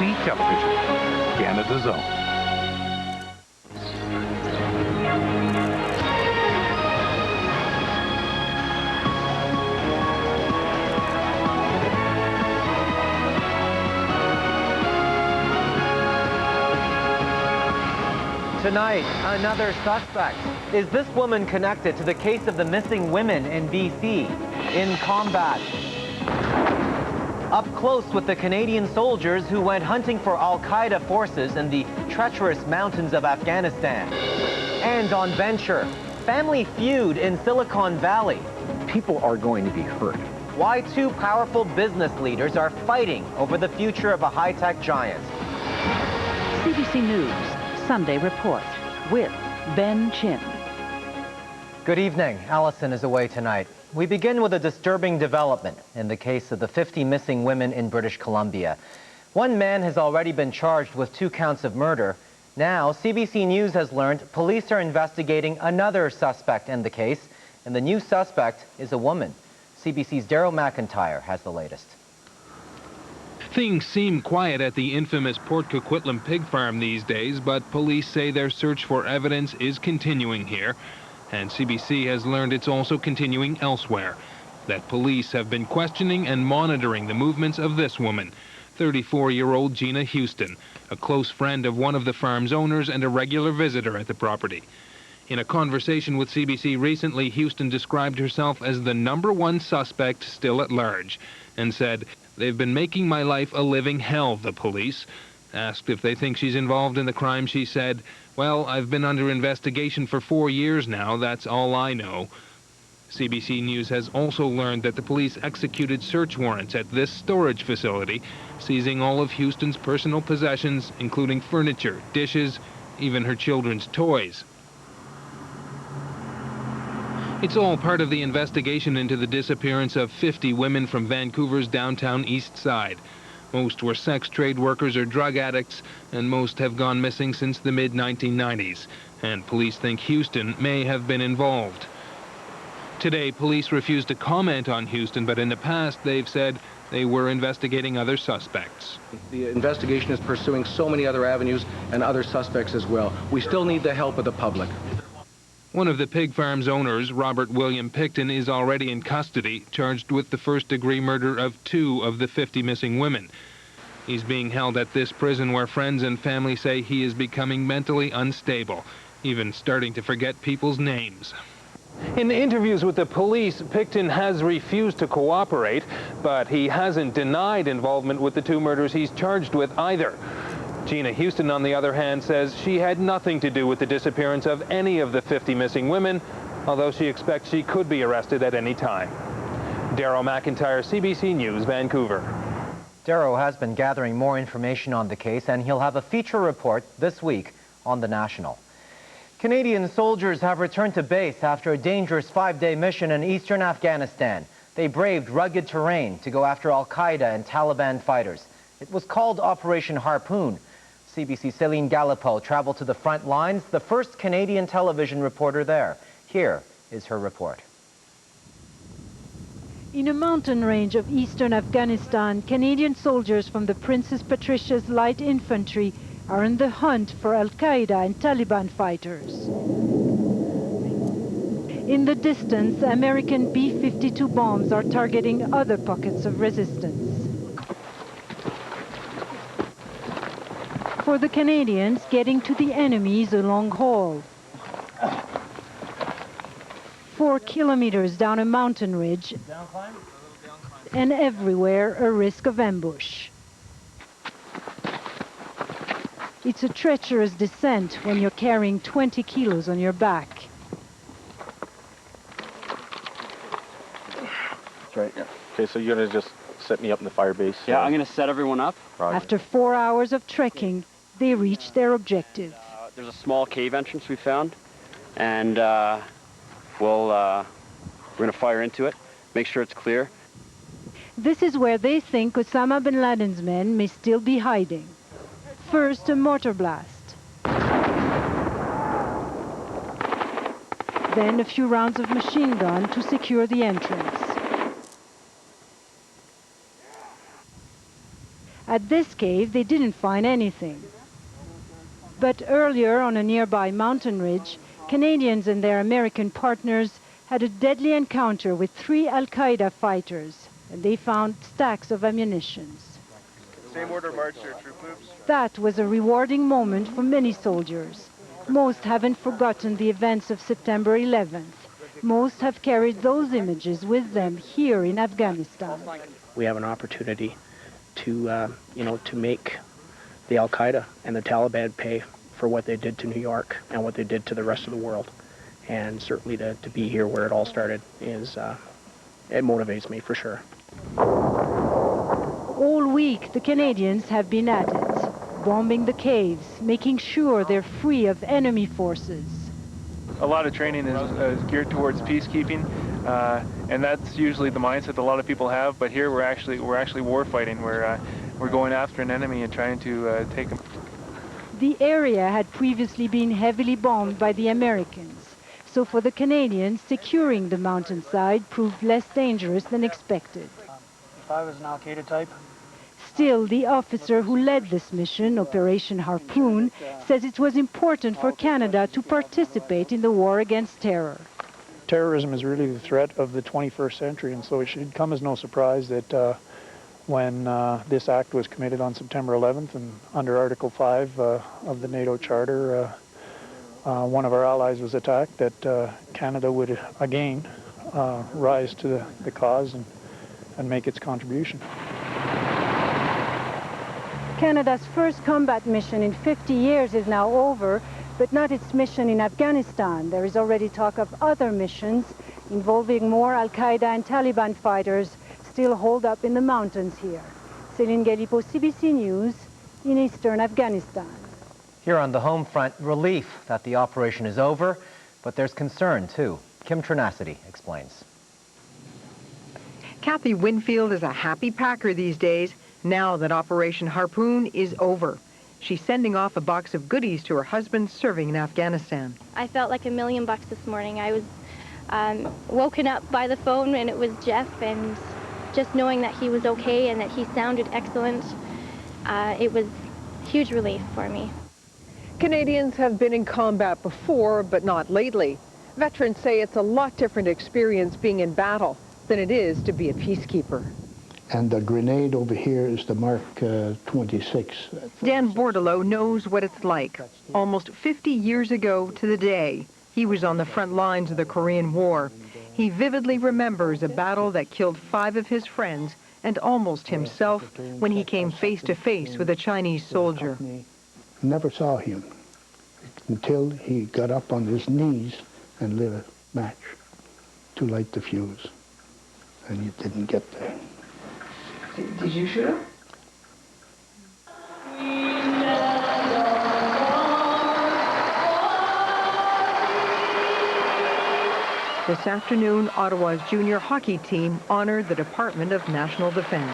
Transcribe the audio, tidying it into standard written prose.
CBC Television, Canada's own. Tonight, another suspect. Is this woman connected to the case of the missing women in BC? In combat. Up close with the Canadian soldiers who went hunting for Al-Qaeda forces in the treacherous mountains of Afghanistan. And on Venture, family feud in Silicon Valley. People are going to be hurt. Why two powerful business leaders are fighting over the future of a high-tech giant. CBC News Sunday Report with Ben Chin. Good evening. Allison is away tonight. We begin with a disturbing development in the case of the 50 missing women in British Columbia. One man has already been charged with 2 counts of murder. Now, CBC News has learned police are investigating another suspect in the case, and the new suspect is a woman. CBC's Daryl McIntyre has the latest. Things seem quiet at the infamous Port Coquitlam pig farm these days, but police say their search for evidence is continuing here. And CBC has learned it's also continuing elsewhere. That police have been questioning and monitoring the movements of this woman, 34-year-old Gina Houston, a close friend of one of the farm's owners and a regular visitor at the property. In a conversation with CBC recently, Houston described herself as the #1 suspect still at large and said, "They've been making my life a living hell, the police." Asked if they think she's involved in the crime, she said, "Well, I've been under investigation for 4 years now, that's all I know." CBC News has also learned that the police executed search warrants at this storage facility, seizing all of Houston's personal possessions, including furniture, dishes, even her children's toys. It's all part of the investigation into the disappearance of 50 women from Vancouver's downtown east side. Most were sex trade workers or drug addicts, and most have gone missing since the mid-1990s. And police think Houston may have been involved. Today, police refused to comment on Houston, but in the past they've said they were investigating other suspects. The investigation is pursuing so many other avenues and other suspects as well. We still need the help of the public. One of the pig farm's owners, Robert William Picton, is already in custody, charged with the first-degree murder of 2 of the 50 missing women. He's being held at this prison where friends and family say he is becoming mentally unstable, even starting to forget people's names. In interviews with the police, Picton has refused to cooperate, but he hasn't denied involvement with the 2 murders he's charged with either. Gina Houston, on the other hand, says she had nothing to do with the disappearance of any of the 50 missing women, although she expects she could be arrested at any time. Daryl McIntyre, CBC News, Vancouver. Darrow has been gathering more information on the case, and he'll have a feature report this week on The National. Canadian soldiers have returned to base after a dangerous 5-day mission in eastern Afghanistan. They braved rugged terrain to go after Al-Qaeda and Taliban fighters. It was called Operation Harpoon. CBC's Céline Galipeau traveled to the front lines, the first Canadian television reporter there. Here is her report. In a mountain range of eastern Afghanistan, Canadian soldiers from the Princess Patricia's Light Infantry are in the hunt for Al-Qaeda and Taliban fighters. In the distance, American B-52 bombs are targeting other pockets of resistance. For the Canadians, getting to the enemy is a long haul. 4 kilometers down a mountain ridge, and everywhere a risk of ambush. It's a treacherous descent when you're carrying 20 kilos on your back. That's right, yeah. Okay, so you're gonna just set me up in the fire base? Yeah, I'm gonna set everyone up. Roger. After 4 hours of trekking, they reach their objective. There's a small cave entrance we found, and we're gonna fire into it, make sure it's clear. This is where they think Osama bin Laden's men may still be hiding. First, a mortar blast. Then a few rounds of machine gun to secure the entrance. At this cave, they didn't find anything. But earlier, on a nearby mountain ridge, Canadians and their American partners had a deadly encounter with 3 Al-Qaeda fighters, and they found stacks of ammunition. Same order march, your troop moves. That was a rewarding moment for many soldiers. Most haven't forgotten the events of September 11th. Most have carried those images with them here in Afghanistan. We have an opportunity to, to make the Al-Qaeda and the Taliban pay for what they did to New York and what they did to the rest of the world. And certainly to be here where it all started is, it motivates me for sure. All week, the Canadians have been at it, bombing the caves, making sure they're free of enemy forces. A lot of training is geared towards peacekeeping, and that's usually the mindset that a lot of people have. But here we're actually war fighting. We're going after an enemy and trying to take them. The area had previously been heavily bombed by the Americans, so for the Canadians, securing the mountainside proved less dangerous than expected. If I was an Al-Qaeda type. Still, the officer who led this mission, Operation Harpoon, says it was important for Canada to participate in the war against terror. Terrorism is really the threat of the 21st century, and so it should come as no surprise that when this act was committed on September 11th and under Article 5 of the NATO Charter, one of our allies was attacked, that Canada would again rise to the cause and make its contribution. Canada's first combat mission in 50 years is now over, but not its mission in Afghanistan. There is already talk of other missions involving more Al-Qaeda and Taliban fighters still holed up in the mountains here. Céline Galipo, CBC News, in eastern Afghanistan. Here on the home front, relief that the operation is over, but there's concern too. Kim Trinacity explains. Kathy Winfield is a happy packer these days, now that Operation Harpoon is over. She's sending off a box of goodies to her husband serving in Afghanistan. I felt like $1 million this morning. I was woken up by the phone and it was Jeff, and just knowing that he was okay and that he sounded excellent, it was huge relief for me. Canadians have been in combat before, but not lately. Veterans say it's a lot different experience being in battle than it is to be a peacekeeper. And the grenade over here is the Mark 26. Dan Bordelot knows what it's like. Almost 50 years ago to the day, he was on the front lines of the Korean War. He vividly remembers a battle that killed 5 of his friends and almost himself when he came face to face with a Chinese soldier. Never saw him until he got up on his knees and lit a match to light the fuse. And he didn't get there. Did you shoot him? This afternoon, Ottawa's junior hockey team honored the Department of National Defense.